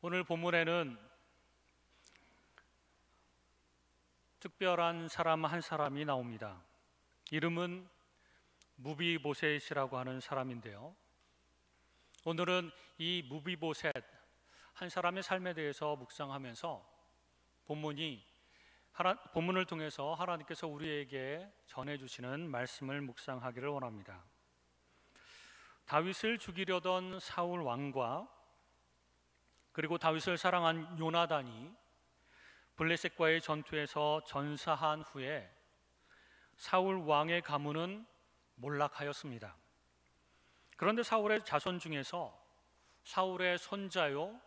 오늘 본문에는 특별한 사람 한 사람이 나옵니다. 이름은 무비보셋이라고 하는 사람인데요, 오늘은 이 무비보셋 한 사람의 삶에 대해서 묵상하면서 본문을 통해서 하나님께서 우리에게 전해주시는 말씀을 묵상하기를 원합니다. 다윗을 죽이려던 사울 왕과 그리고 다윗을 사랑한 요나단이 블레셋과의 전투에서 전사한 후에 사울 왕의 가문은 몰락하였습니다. 그런데 사울의 자손 중에서 사울의 손자요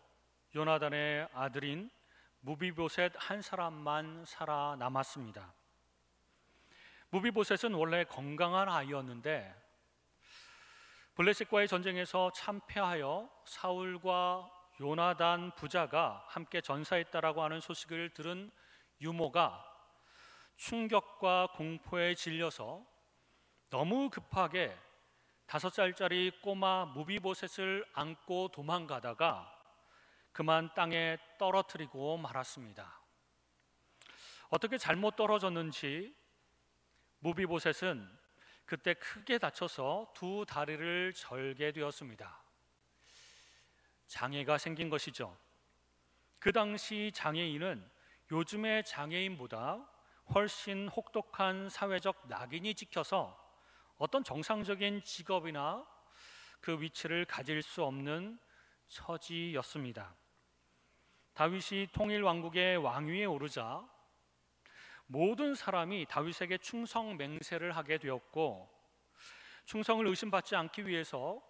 요나단의 아들인 무비보셋 한 사람만 살아남았습니다. 무비보셋은 원래 건강한 아이였는데 블레셋과의 전쟁에서 참패하여 사울과 요나단 부자가 함께 전사했다라고 하는 소식을 들은 유모가 충격과 공포에 질려서 너무 급하게 5살짜리 꼬마 무비보셋을 안고 도망가다가 그만 땅에 떨어뜨리고 말았습니다. 어떻게 잘못 떨어졌는지 무비보셋은 그때 크게 다쳐서 두 다리를 절게 되었습니다. 장애가 생긴 것이죠. 그 당시 장애인은 요즘의 장애인보다 훨씬 혹독한 사회적 낙인이 찍혀서 어떤 정상적인 직업이나 그 위치를 가질 수 없는 처지였습니다. 다윗이 통일 왕국의 왕위에 오르자 모든 사람이 다윗에게 충성 맹세를 하게 되었고, 충성을 의심받지 않기 위해서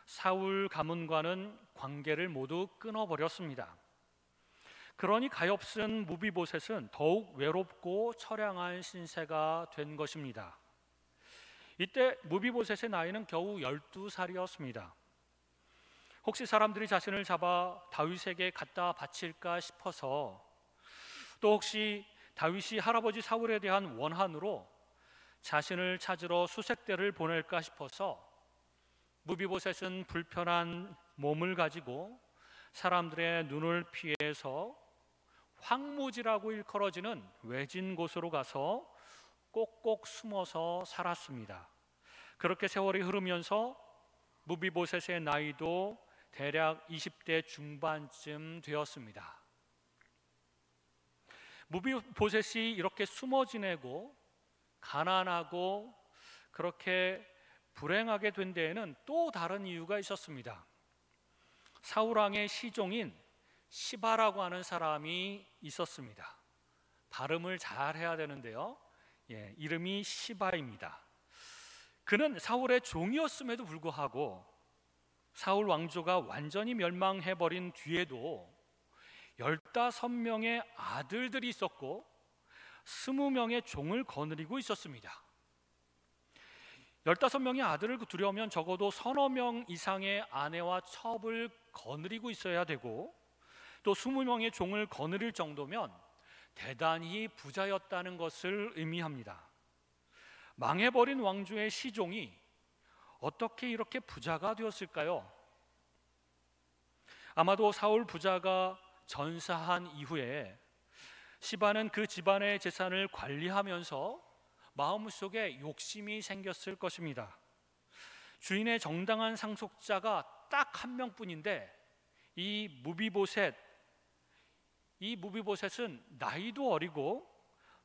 사울 가문과는 관계를 모두 끊어버렸습니다. 그러니 가엾은 무비보셋은 더욱 외롭고 처량한 신세가 된 것입니다. 이때 무비보셋의 나이는 겨우 12살이었습니다. 혹시 사람들이 자신을 잡아 다윗에게 갖다 바칠까 싶어서, 또 혹시 다윗이 할아버지 사울에 대한 원한으로 자신을 찾으러 수색대를 보낼까 싶어서 무비보셋은 불편한 몸을 가지고 사람들의 눈을 피해서 황무지라고 일컬어지는 외진 곳으로 가서 꼭꼭 숨어서 살았습니다. 그렇게 세월이 흐르면서 무비보셋의 나이도 대략 20대 중반쯤 되었습니다. 무비보셋이 이렇게 숨어 지내고 가난하고 그렇게 불행하게 된 데에는 또 다른 이유가 있었습니다. 사울왕의 시종인 시바라고 하는 사람이 있었습니다. 발음을 잘 해야 되는데요, 이름이 시바입니다. 그는 사울의 종이었음에도 불구하고 사울 왕조가 완전히 멸망해버린 뒤에도 15명의 아들들이 있었고 20명의 종을 거느리고 있었습니다. 15명의 아들을 두려우면 적어도 서너 명 이상의 아내와 첩을 거느리고 있어야 되고, 또 20명의 종을 거느릴 정도면 대단히 부자였다는 것을 의미합니다. 망해버린 왕조의 시종이 어떻게 이렇게 부자가 되었을까요? 아마도 사울 부자가 전사한 이후에 시바는 그 집안의 재산을 관리하면서 마음속에 욕심이 생겼을 것입니다. 주인의 정당한 상속자가 딱 한 명뿐인데 이 무비보셋은 나이도 어리고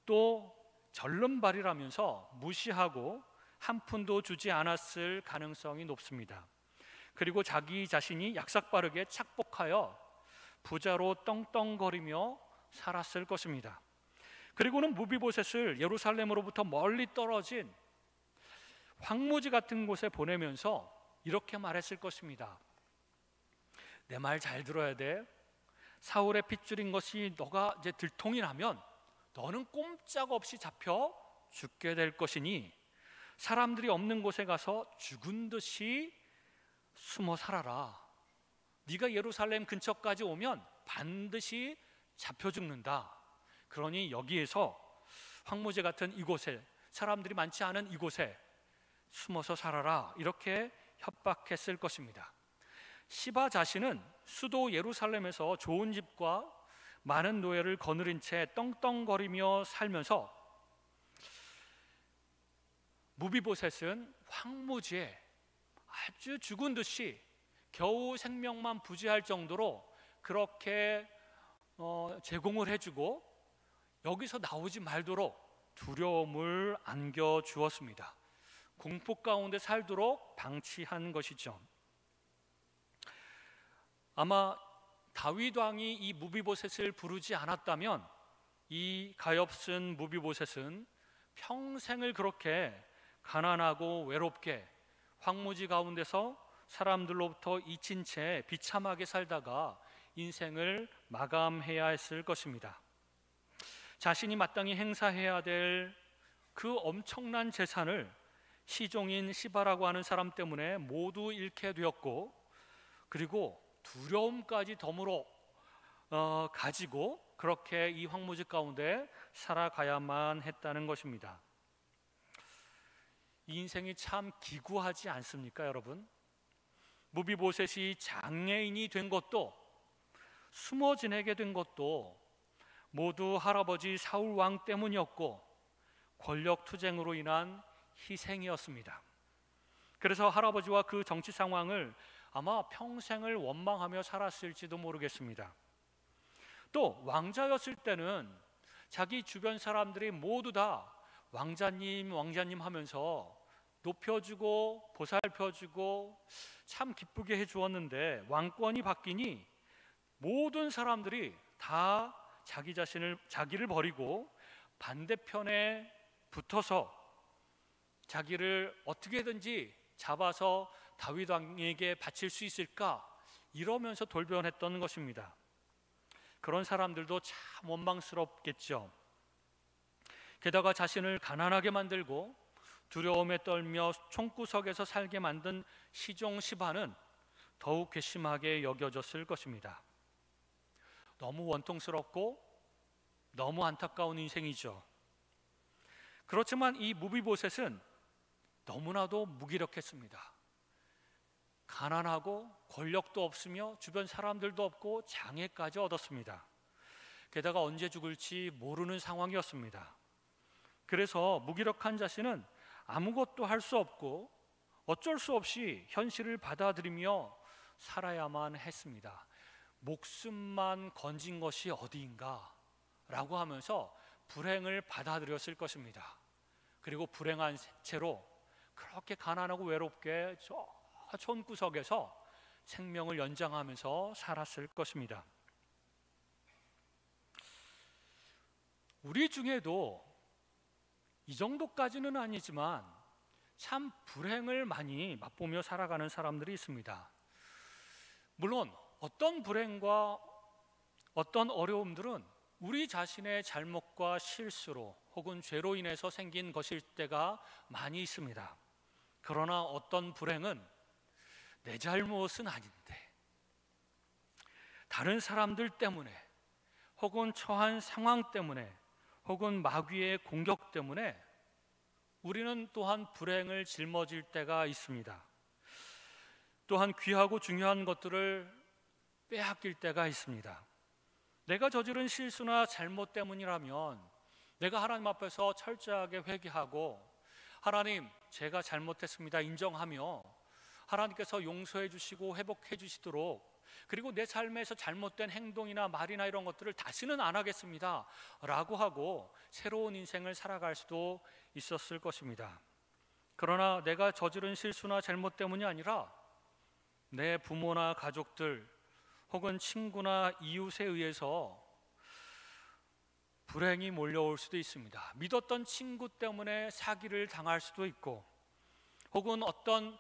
또 절름발이라면서 무시하고 한 푼도 주지 않았을 가능성이 높습니다. 그리고 자기 자신이 약삭빠르게 착복하여 부자로 떵떵거리며 살았을 것입니다. 그리고는 무비보셋을 예루살렘으로부터 멀리 떨어진 황무지 같은 곳에 보내면서 이렇게 말했을 것입니다. 내 말 잘 들어야 돼. 사울의 핏줄인 것이 너가 이제 들통이 나면 너는 꼼짝없이 잡혀 죽게 될 것이니 사람들이 없는 곳에 가서 죽은 듯이 숨어 살아라. 네가 예루살렘 근처까지 오면 반드시 잡혀 죽는다. 그러니 여기에서 황무지 같은 이곳에, 사람들이 많지 않은 이곳에 숨어서 살아라. 이렇게 협박했을 것입니다. 시바 자신은 수도 예루살렘에서 좋은 집과 많은 노예를 거느린 채 떵떵거리며 살면서 무비보셋은 황무지에 아주 죽은 듯이 겨우 생명만 부지할 정도로 그렇게 제공을 해주고 여기서 나오지 말도록 두려움을 안겨주었습니다. 공포 가운데 살도록 방치한 것이죠. 아마 다윗 왕이 이 무비보셋을 부르지 않았다면 이 가엾은 무비보셋은 평생을 그렇게 가난하고 외롭게 황무지 가운데서 사람들로부터 잊힌 채 비참하게 살다가 인생을 마감해야 했을 것입니다. 자신이 마땅히 행사해야 될 그 엄청난 재산을 시종인 시바라고 하는 사람 때문에 모두 잃게 되었고, 그리고 두려움까지 덤으로 가지고 그렇게 이 황무지 가운데 살아가야만 했다는 것입니다. 이 인생이 참 기구하지 않습니까, 여러분? 무비보셋이 장애인이 된 것도, 숨어 지내게 된 것도 모두 할아버지 사울 왕 때문이었고 권력 투쟁으로 인한 희생이었습니다. 그래서 할아버지와 그 정치 상황을 아마 평생을 원망하며 살았을지도 모르겠습니다. 또 왕자였을 때는 자기 주변 사람들이 모두 다 왕자님 왕자님 하면서 높여주고 보살펴주고 참 기쁘게 해주었는데, 왕권이 바뀌니 모든 사람들이 다 자기를 버리고 반대편에 붙어서 자기를 어떻게든지 잡아서 다윗 왕에게 바칠 수 있을까 이러면서 돌변했던 것입니다. 그런 사람들도 참 원망스럽겠죠. 게다가 자신을 가난하게 만들고 두려움에 떨며 총구석에서 살게 만든 시종 시바는 더욱 괘씸하게 여겨졌을 것입니다. 너무 원통스럽고 너무 안타까운 인생이죠. 그렇지만 이 무비보셋은 너무나도 무기력했습니다. 가난하고 권력도 없으며 주변 사람들도 없고 장애까지 얻었습니다. 게다가 언제 죽을지 모르는 상황이었습니다. 그래서 무기력한 자신은 아무것도 할 수 없고 어쩔 수 없이 현실을 받아들이며 살아야만 했습니다. 목숨만 건진 것이 어디인가 라고 하면서 불행을 받아들였을 것입니다. 그리고 불행한 채로 그렇게 가난하고 외롭게 저 촌구석에서 생명을 연장하면서 살았을 것입니다. 우리 중에도 이 정도까지는 아니지만 참 불행을 많이 맛보며 살아가는 사람들이 있습니다. 물론 어떤 불행과 어떤 어려움들은 우리 자신의 잘못과 실수로 혹은 죄로 인해서 생긴 것일 때가 많이 있습니다. 그러나 어떤 불행은 내 잘못은 아닌데 다른 사람들 때문에 혹은 처한 상황 때문에 혹은 마귀의 공격 때문에 우리는 또한 불행을 짊어질 때가 있습니다. 또한 귀하고 중요한 것들을 빼앗길 때가 있습니다. 내가 저지른 실수나 잘못 때문이라면 내가 하나님 앞에서 철저하게 회개하고 하나님, 제가 잘못했습니다 인정하며 하나님께서 용서해 주시고 회복해 주시도록, 그리고 내 삶에서 잘못된 행동이나 말이나 이런 것들을 다시는 안 하겠습니다 라고 하고 새로운 인생을 살아갈 수도 있었을 것입니다. 그러나 내가 저지른 실수나 잘못 때문이 아니라 내 부모나 가족들 혹은 친구나 이웃에 의해서 불행이 몰려올 수도 있습니다. 믿었던 친구 때문에 사기를 당할 수도 있고, 혹은 어떤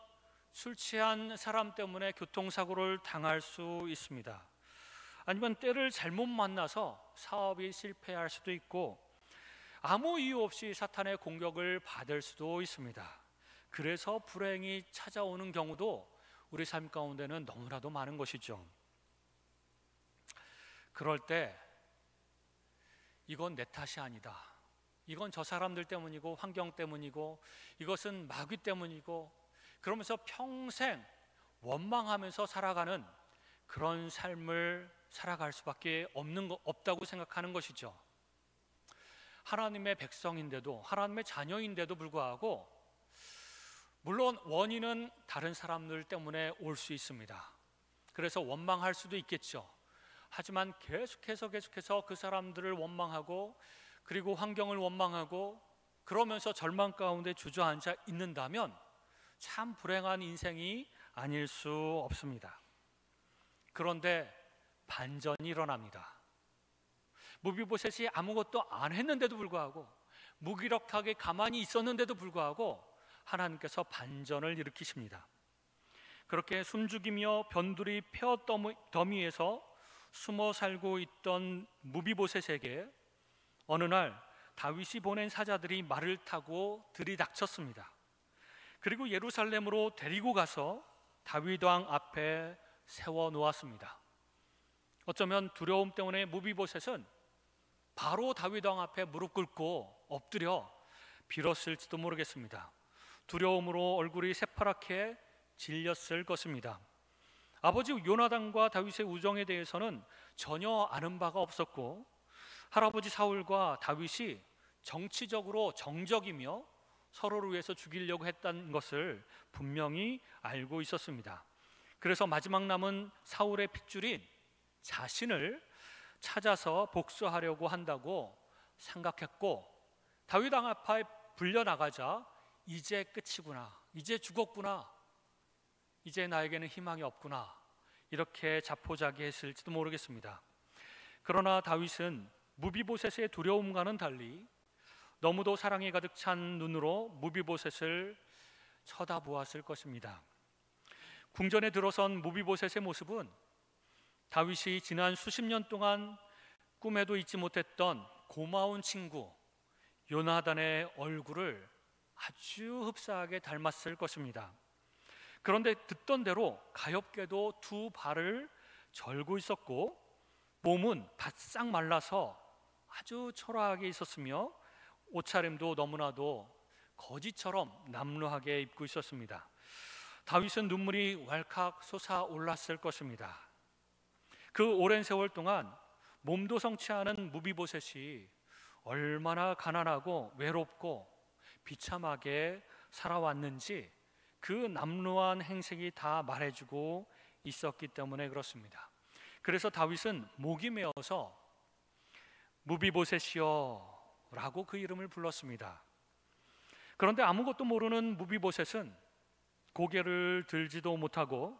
술 취한 사람 때문에 교통사고를 당할 수 있습니다. 아니면 때를 잘못 만나서 사업이 실패할 수도 있고, 아무 이유 없이 사탄의 공격을 받을 수도 있습니다. 그래서 불행이 찾아오는 경우도 우리 삶 가운데는 너무나도 많은 것이죠. 그럴 때 이건 내 탓이 아니다, 이건 저 사람들 때문이고 환경 때문이고 이것은 마귀 때문이고, 그러면서 평생 원망하면서 살아가는 그런 삶을 살아갈 수밖에 없다고 생각하는 것이죠. 하나님의 백성인데도, 하나님의 자녀인데도 불구하고, 물론 원인은 다른 사람들 때문에 올 수 있습니다. 그래서 원망할 수도 있겠죠. 하지만 계속해서 그 사람들을 원망하고, 그리고 환경을 원망하고, 그러면서 절망 가운데 주저앉아 있는다면 참 불행한 인생이 아닐 수 없습니다. 그런데 반전이 일어납니다. 무비보셋이 아무것도 안 했는데도 불구하고, 무기력하게 가만히 있었는데도 불구하고 하나님께서 반전을 일으키십니다. 그렇게 숨죽이며 변두리 폐허 더미에서 숨어 살고 있던 무비보셋에게 어느 날 다윗이 보낸 사자들이 말을 타고 들이닥쳤습니다. 그리고 예루살렘으로 데리고 가서 다윗 왕 앞에 세워 놓았습니다. 어쩌면 두려움 때문에 무비보셋은 바로 다윗 왕 앞에 무릎 꿇고 엎드려 빌었을지도 모르겠습니다. 두려움으로 얼굴이 새파랗게 질렸을 것입니다. 아버지 요나단과 다윗의 우정에 대해서는 전혀 아는 바가 없었고, 할아버지 사울과 다윗이 정치적으로 정적이며 서로를 위해서 죽이려고 했다는 것을 분명히 알고 있었습니다. 그래서 마지막 남은 사울의 핏줄인 자신을 찾아서 복수하려고 한다고 생각했고, 다윗 왕 앞에 불려나가자 이제 끝이구나, 이제 죽었구나, 이제 나에게는 희망이 없구나, 이렇게 자포자기했을지도 모르겠습니다. 그러나 다윗은 무비보셋의 두려움과는 달리 너무도 사랑이 가득 찬 눈으로 무비보셋을 쳐다보았을 것입니다. 궁전에 들어선 무비보셋의 모습은 다윗이 지난 수십 년 동안 꿈에도 잊지 못했던 고마운 친구 요나단의 얼굴을 아주 흡사하게 닮았을 것입니다. 그런데 듣던 대로 가엾게도 두 발을 절고 있었고, 몸은 바싹 말라서 아주 초라하게 있었으며, 옷차림도 너무나도 거지처럼 남루하게 입고 있었습니다. 다윗은 눈물이 왈칵 솟아올랐을 것입니다. 그 오랜 세월 동안 몸도 성치 않은 무비보셋이 얼마나 가난하고 외롭고 비참하게 살아왔는지 그 남루한 행색이 다 말해주고 있었기 때문에 그렇습니다. 그래서 다윗은 목이 메어서 무비보셋이여 라고 그 이름을 불렀습니다. 그런데 아무것도 모르는 무비보셋은 고개를 들지도 못하고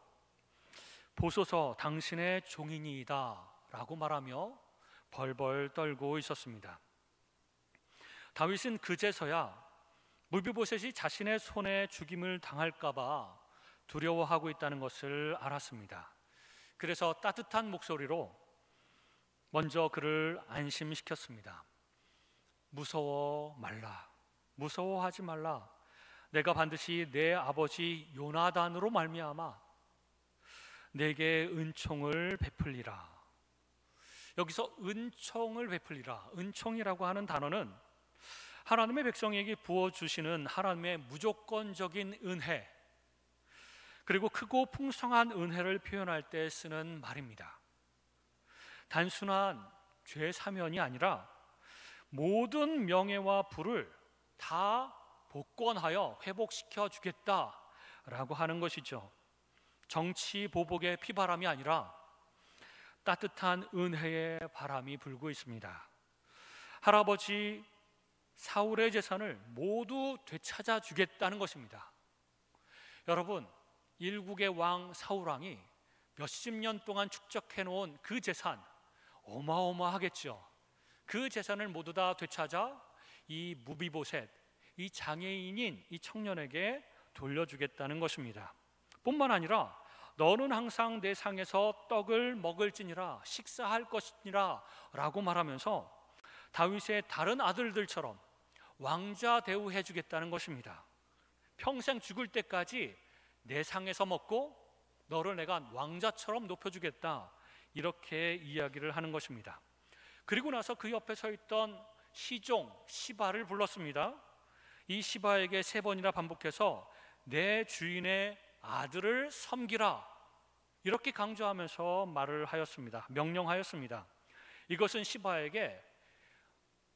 보소서 당신의 종이니이다 라고 말하며 벌벌 떨고 있었습니다. 다윗은 그제서야 무비보셋이 자신의 손에 죽임을 당할까 봐 두려워하고 있다는 것을 알았습니다. 그래서 따뜻한 목소리로 먼저 그를 안심시켰습니다. 무서워 말라, 무서워하지 말라. 내가 반드시 내 아버지 요나단으로 말미암아 내게 은총을 베풀리라. 여기서 은총을 베풀리라, 은총이라고 하는 단어는 하나님의 백성에게 부어주시는 하나님의 무조건적인 은혜, 그리고 크고 풍성한 은혜를 표현할 때 쓰는 말입니다. 단순한 죄 사면이 아니라 모든 명예와 부를 다 복권하여 회복시켜 주겠다라고 하는 것이죠. 정치 보복의 피바람이 아니라 따뜻한 은혜의 바람이 불고 있습니다. 할아버지 사울의 재산을 모두 되찾아 주겠다는 것입니다. 여러분, 일국의 왕 사울왕이 몇십 년 동안 축적해 놓은 그 재산 어마어마하겠죠. 그 재산을 모두 다 되찾아 이 무비보셋, 이 장애인인 이 청년에게 돌려주겠다는 것입니다. 뿐만 아니라 너는 항상 내 상에서 떡을 먹을지니라, 식사할 것이니라 라고 말하면서 다윗의 다른 아들들처럼 왕자 대우해 주겠다는 것입니다. 평생 죽을 때까지 내 상에서 먹고 너를 내가 왕자처럼 높여주겠다, 이렇게 이야기를 하는 것입니다. 그리고 나서 그 옆에 서 있던 시종 시바를 불렀습니다. 이 시바에게 3번이나 반복해서 내 주인의 아들을 섬기라, 이렇게 강조하면서 말을 하였습니다. 명령하였습니다. 이것은 시바에게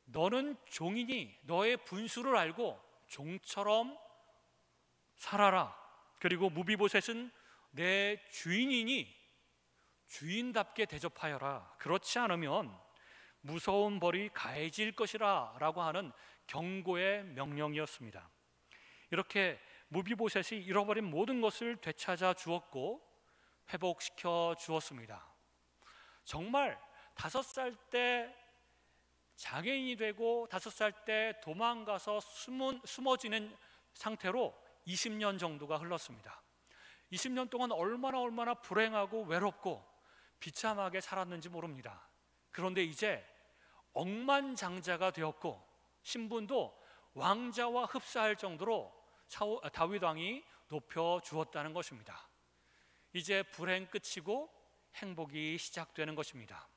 너는 종이니 너의 분수를 알고 종처럼 살아라. 그리고 무비보셋은 내 주인이니 주인답게 대접하여라. 그렇지 않으면 무서운 벌이 가해질 것이라 라고 하는 경고의 명령이었습니다. 이렇게 무비보셋이 잃어버린 모든 것을 되찾아 주었고 회복시켜 주었습니다. 정말 5살 때 장애인이 되고 5살 때 도망가서 숨어지는 상태로 20년 정도가 흘렀습니다. 20년 동안 얼마나 불행하고 외롭고 비참하게 살았는지 모릅니다. 그런데 이제 억만장자가 되었고 신분도 왕자와 흡사할 정도로 다윗 왕이 높여 주었다는 것입니다. 이제 불행 끝이고 행복이 시작되는 것입니다.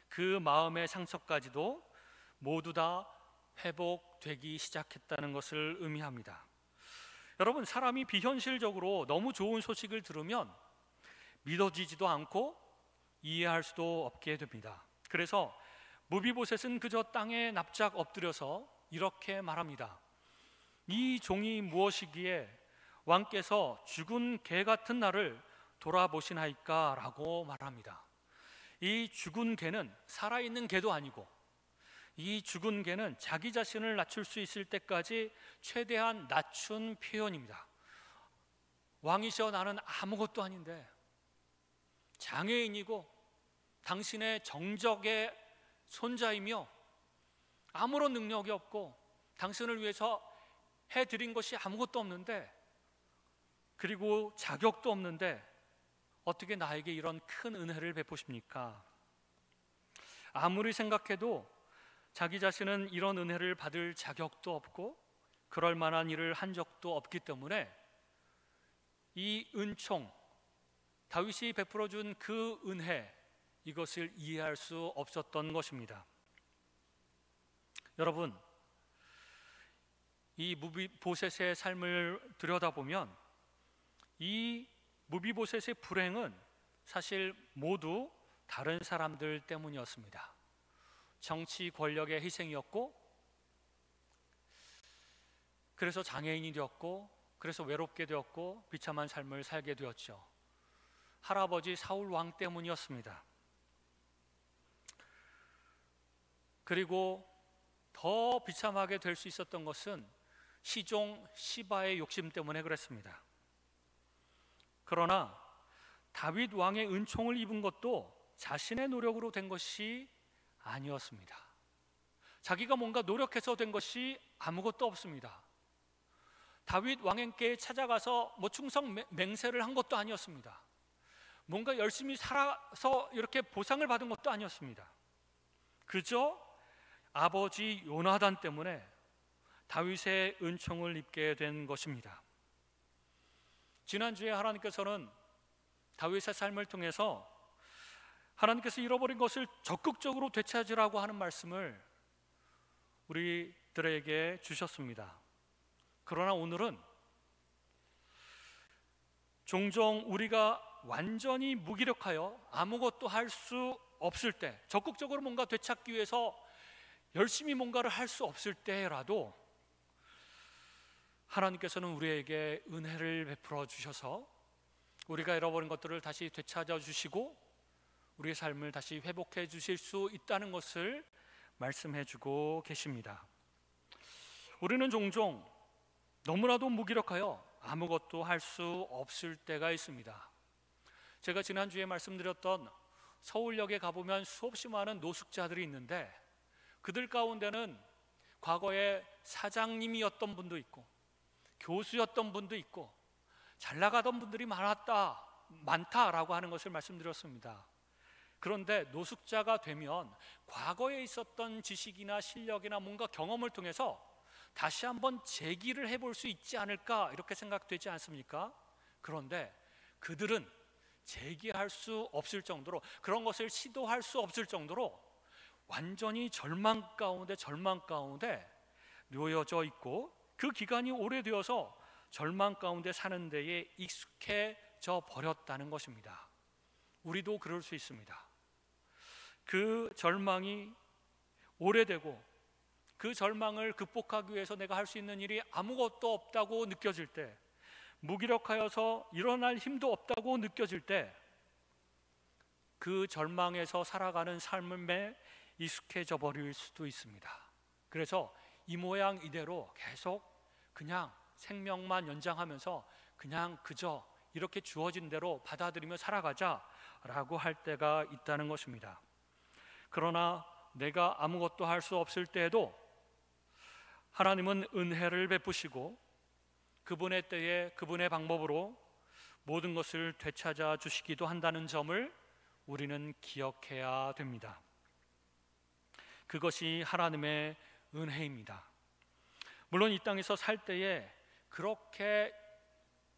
그 마음의 상처까지도 모두 다 회복되기 시작했다는 것을 의미합니다. 여러분, 사람이 비현실적으로 너무 좋은 소식을 들으면 믿어지지도 않고 이해할 수도 없게 됩니다. 그래서 무비보셋은 그저 땅에 납작 엎드려서 이렇게 말합니다. 이 종이 무엇이기에 왕께서 죽은 개 같은 나를 돌아보시나이까 라고 말합니다. 이 죽은 개는 살아있는 개도 아니고 이 죽은 개는 자기 자신을 낮출 수 있을 때까지 최대한 낮춘 표현입니다. 왕이시여, 나는 아무것도 아닌데 장애인이고 당신의 정적의 손자이며 아무런 능력이 없고 당신을 위해서 해드린 것이 아무것도 없는데, 그리고 자격도 없는데 어떻게 나에게 이런 큰 은혜를 베푸십니까? 아무리 생각해도 자기 자신은 이런 은혜를 받을 자격도 없고 그럴 만한 일을 한 적도 없기 때문에 이 은총, 다윗이 베풀어 준 그 은혜, 이것을 이해할 수 없었던 것입니다. 여러분, 이 무비보셋의 삶을 들여다보면 이 무비보셋의 불행은 사실 모두 다른 사람들 때문이었습니다. 정치 권력의 희생이었고, 그래서 장애인이 되었고, 그래서 외롭게 되었고 비참한 삶을 살게 되었죠. 할아버지 사울 왕 때문이었습니다. 그리고 더 비참하게 될 수 있었던 것은 시종 시바의 욕심 때문에 그랬습니다. 그러나 다윗 왕의 은총을 입은 것도 자신의 노력으로 된 것이 아니었습니다. 자기가 뭔가 노력해서 된 것이 아무것도 없습니다. 다윗 왕에게 찾아가서 충성 맹세를 한 것도 아니었습니다. 뭔가 열심히 살아서 이렇게 보상을 받은 것도 아니었습니다. 그저 아버지 요나단 때문에 다윗의 은총을 입게 된 것입니다. 지난주에 하나님께서는 다윗의 삶을 통해서 하나님께서 잃어버린 것을 적극적으로 되찾으라고 하는 말씀을 우리들에게 주셨습니다. 그러나 오늘은 종종 우리가 완전히 무기력하여 아무것도 할 수 없을 때, 적극적으로 뭔가 되찾기 위해서 열심히 뭔가를 할 수 없을 때라도 하나님께서는 우리에게 은혜를 베풀어 주셔서 우리가 잃어버린 것들을 다시 되찾아 주시고 우리의 삶을 다시 회복해 주실 수 있다는 것을 말씀해 주고 계십니다. 우리는 종종 너무나도 무기력하여 아무것도 할 수 없을 때가 있습니다. 제가 지난주에 말씀드렸던 서울역에 가보면 수없이 많은 노숙자들이 있는데 그들 가운데는 과거에 사장님이었던 분도 있고 교수였던 분도 있고 잘 나가던 분들이 많다라고 하는 것을 말씀드렸습니다. 그런데 노숙자가 되면 과거에 있었던 지식이나 실력이나 뭔가 경험을 통해서 다시 한번 재기를 해볼 수 있지 않을까, 이렇게 생각되지 않습니까? 그런데 그들은 재기할 수 없을 정도로, 그런 것을 시도할 수 없을 정도로 완전히 절망 가운데 놓여져 있고 그 기간이 오래되어서 절망 가운데 사는 데에 익숙해져 버렸다는 것입니다. 우리도 그럴 수 있습니다. 그 절망이 오래되고 그 절망을 극복하기 위해서 내가 할 수 있는 일이 아무것도 없다고 느껴질 때, 무기력하여서 일어날 힘도 없다고 느껴질 때, 그 절망에서 살아가는 삶에 익숙해져 버릴 수도 있습니다. 그래서 이 모양 이대로 계속 그냥 생명만 연장하면서 그냥 그저 이렇게 주어진 대로 받아들이며 살아가자라고 할 때가 있다는 것입니다. 그러나 내가 아무것도 할 수 없을 때에도 하나님은 은혜를 베푸시고 그분의 때에 그분의 방법으로 모든 것을 되찾아 주시기도 한다는 점을 우리는 기억해야 됩니다. 그것이 하나님의 은혜입니다. 물론 이 땅에서 살 때에 그렇게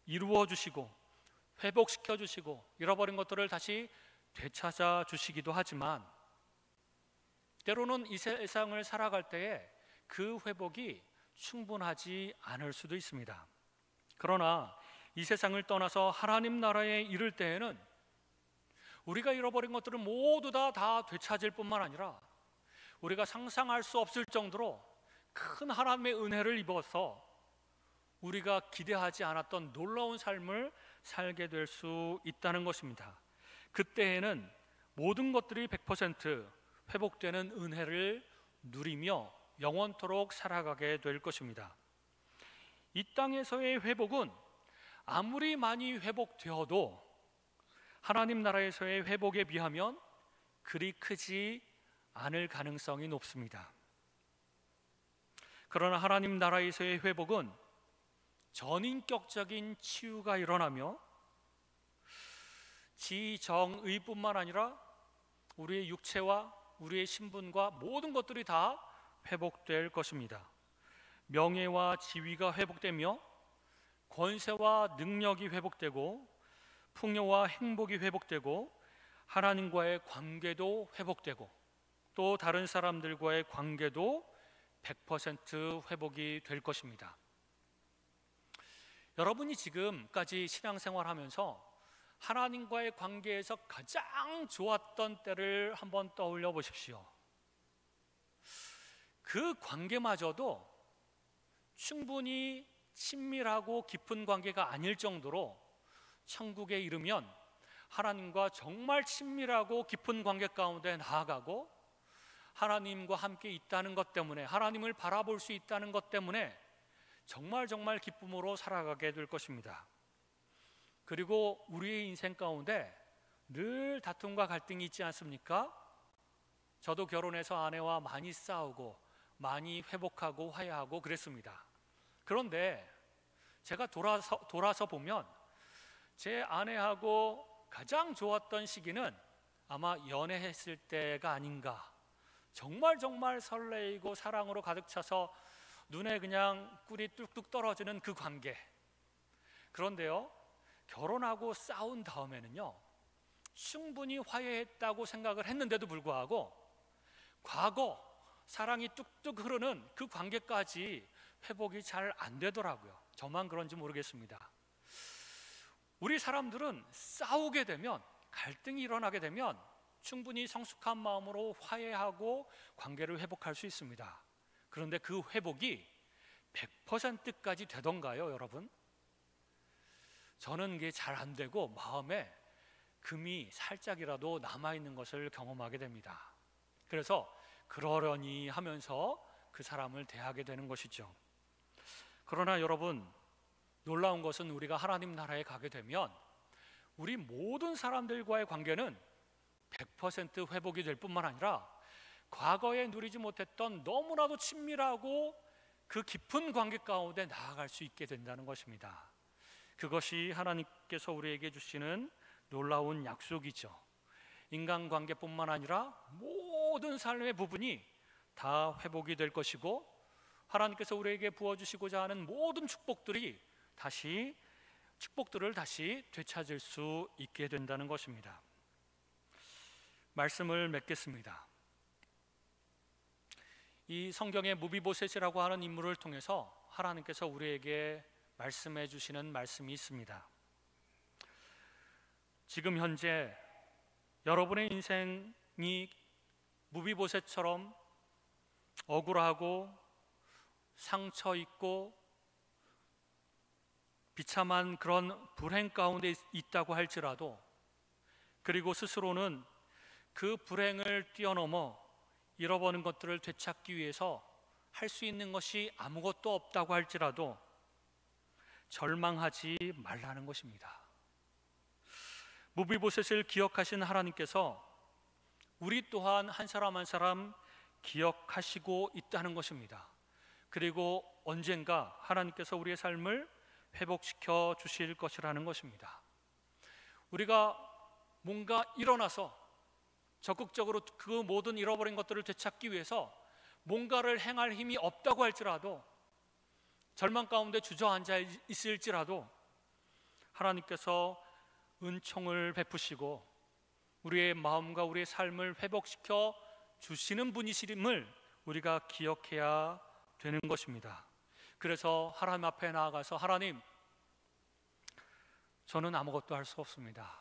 이루어 주시고 회복시켜 주시고 잃어버린 것들을 다시 되찾아 주시기도 하지만, 때로는 이 세상을 살아갈 때에 그 회복이 충분하지 않을 수도 있습니다. 그러나 이 세상을 떠나서 하나님 나라에 이를 때에는 우리가 잃어버린 것들을 모두 다 되찾을 뿐만 아니라 우리가 상상할 수 없을 정도로 큰 하나님의 은혜를 입어서 우리가 기대하지 않았던 놀라운 삶을 살게 될 수 있다는 것입니다. 그때에는 모든 것들이 100% 회복되는 은혜를 누리며 영원토록 살아가게 될 것입니다. 이 땅에서의 회복은 아무리 많이 회복되어도 하나님 나라에서의 회복에 비하면 그리 크지 않을 가능성이 높습니다. 그러나 하나님 나라에서의 회복은 전인격적인 치유가 일어나며 지정의뿐만 아니라 우리의 육체와 우리의 신분과 모든 것들이 다 회복될 것입니다. 명예와 지위가 회복되며 권세와 능력이 회복되고 풍요와 행복이 회복되고 하나님과의 관계도 회복되고 또 다른 사람들과의 관계도 100% 회복이 될 것입니다. 여러분이 지금까지 신앙생활하면서 하나님과의 관계에서 가장 좋았던 때를 한번 떠올려 보십시오. 그 관계마저도 충분히 친밀하고 깊은 관계가 아닐 정도로 천국에 이르면 하나님과 정말 친밀하고 깊은 관계 가운데 나아가고 하나님과 함께 있다는 것 때문에, 하나님을 바라볼 수 있다는 것 때문에 정말 기쁨으로 살아가게 될 것입니다. 그리고 우리의 인생 가운데 늘 다툼과 갈등이 있지 않습니까? 저도 결혼해서 아내와 많이 싸우고 많이 회복하고 화해하고 그랬습니다. 그런데 제가 돌아서 보면 제 아내하고 가장 좋았던 시기는 아마 연애했을 때가 아닌가. 정말 설레이고 사랑으로 가득 차서 눈에 그냥 꿀이 뚝뚝 떨어지는 그 관계. 그런데요, 결혼하고 싸운 다음에는요, 충분히 화해했다고 생각을 했는데도 불구하고 과거 사랑이 뚝뚝 흐르는 그 관계까지 회복이 잘 안 되더라고요. 저만 그런지 모르겠습니다. 우리 사람들은 싸우게 되면, 갈등이 일어나게 되면 충분히 성숙한 마음으로 화해하고 관계를 회복할 수 있습니다. 그런데 그 회복이 100%까지 되던가요, 여러분? 저는 이게 잘 안 되고 마음에 금이 살짝이라도 남아있는 것을 경험하게 됩니다. 그래서 그러려니 하면서 그 사람을 대하게 되는 것이죠. 그러나 여러분, 놀라운 것은 우리가 하나님 나라에 가게 되면 우리 모든 사람들과의 관계는 100% 회복이 될 뿐만 아니라 과거에 누리지 못했던 너무나도 친밀하고 그 깊은 관계 가운데 나아갈 수 있게 된다는 것입니다. 그것이 하나님께서 우리에게 주시는 놀라운 약속이죠. 인간관계뿐만 아니라 모든 삶의 부분이 다 회복이 될 것이고, 하나님께서 우리에게 부어주시고자 하는 모든 축복들을 다시 되찾을 수 있게 된다는 것입니다. 말씀을 맺겠습니다. 이 성경의 무비보셋이라고 하는 인물을 통해서 하나님께서 우리에게 말씀해 주시는 말씀이 있습니다. 지금 현재 여러분의 인생이 무비보셋처럼 억울하고 상처 있고 비참한 그런 불행 가운데 있다고 할지라도, 그리고 스스로는 그 불행을 뛰어넘어 잃어버린 것들을 되찾기 위해서 할 수 있는 것이 아무것도 없다고 할지라도 절망하지 말라는 것입니다. 무비보셋을 기억하신 하나님께서 우리 또한 한 사람 한 사람 기억하시고 있다는 것입니다. 그리고 언젠가 하나님께서 우리의 삶을 회복시켜 주실 것이라는 것입니다. 우리가 뭔가 일어나서 적극적으로 그 모든 잃어버린 것들을 되찾기 위해서 뭔가를 행할 힘이 없다고 할지라도, 절망 가운데 주저앉아 있을지라도 하나님께서 은총을 베푸시고 우리의 마음과 우리의 삶을 회복시켜 주시는 분이심을 우리가 기억해야 되는 것입니다. 그래서 하나님 앞에 나아가서, 하나님, 저는 아무것도 할 수 없습니다.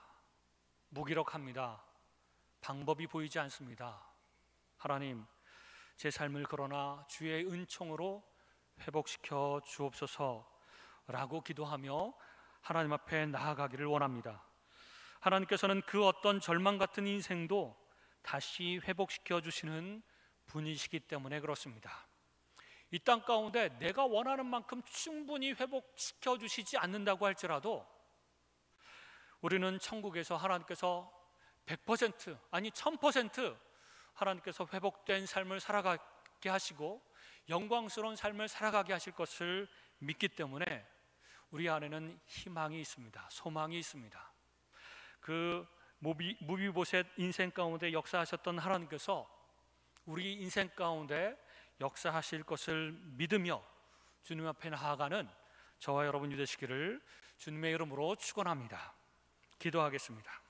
무기력합니다. 방법이 보이지 않습니다. 하나님, 제 삶을 그러나 주의 은총으로 회복시켜 주옵소서라고 기도하며 하나님 앞에 나아가기를 원합니다. 하나님께서는 그 어떤 절망 같은 인생도 다시 회복시켜 주시는 분이시기 때문에 그렇습니다. 이 땅 가운데 내가 원하는 만큼 충분히 회복시켜 주시지 않는다고 할지라도 우리는 천국에서 하나님께서 100% 아니 1000% 하나님께서 회복된 삶을 살아가게 하시고 영광스러운 삶을 살아가게 하실 것을 믿기 때문에 우리 안에는 희망이 있습니다. 소망이 있습니다. 그 무비보셋 인생 가운데 역사하셨던 하나님께서 우리 인생 가운데 역사하실 것을 믿으며 주님 앞에 나아가는 저와 여러분이 되시기를 주님의 이름으로 축원합니다. 기도하겠습니다.